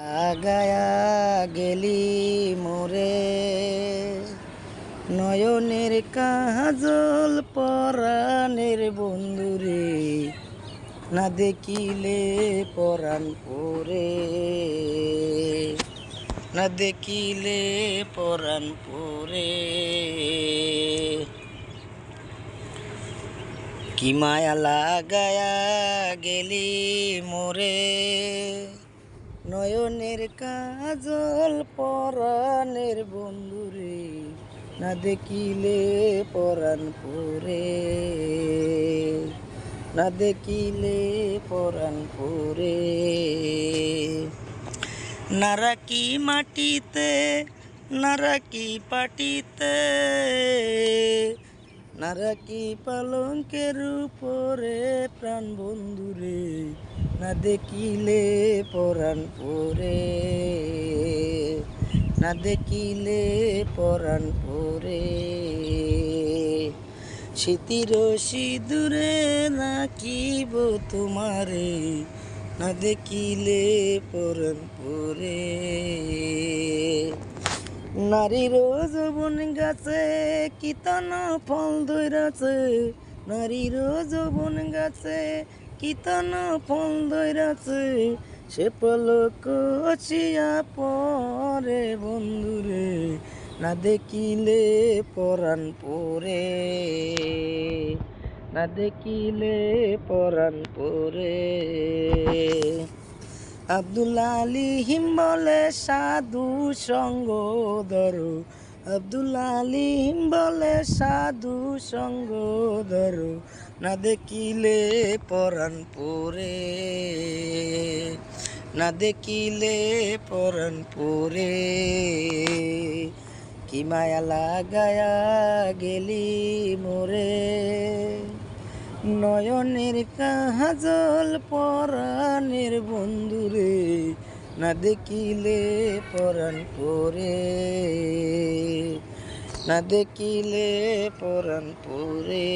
আগায়া গেলি মোরে নয়নের কাজল পরাণের বন্ধুরে না দেখিলে পরাণ পরে না দেখিলে পরাণ পরে কি মায়া লাগায়া গেলি মোরে নয়নের কাজল পরাণের বন্ধুরে না দেখিলে পরাণ পরে না দেখিলে পরাণ পরে নারাকি মাটিতে নারাকি পাটিতে নারাকি পালঙ্কের উপরে প্রাণ বন্ধুরে না দেখিলে পরাণ পরে না দেখিলে পরাণ পরে স্মৃতির সিঁদুরে রাখিব তোমারে না দেখিলে পরাণ পরে নারীর যৌবন গাছে কীর্তন ফল ধইরাছে নারীর যৌবন গাছে কীর্তন ফল ধইরাছে সে পলক অচিয়া পরে বন্ধুরে না দেখিলে পরাণ পরে না দেখিলে পরাণ পরে আব্দুল আলিম বলে সাধু সঙ্গ ধরো আব্দুল আলিম বলে সাধু সঙ্গ ধরো না দেখিলে পরাণ পরে না দেখিলে পরাণ পরে কি মায়া লাগায়া গেলি মোরে নয়নের কাজল পরাণের বন্ধুরে না দেখিলে পরাণ পরে না দেখিলে পরাণ পরে।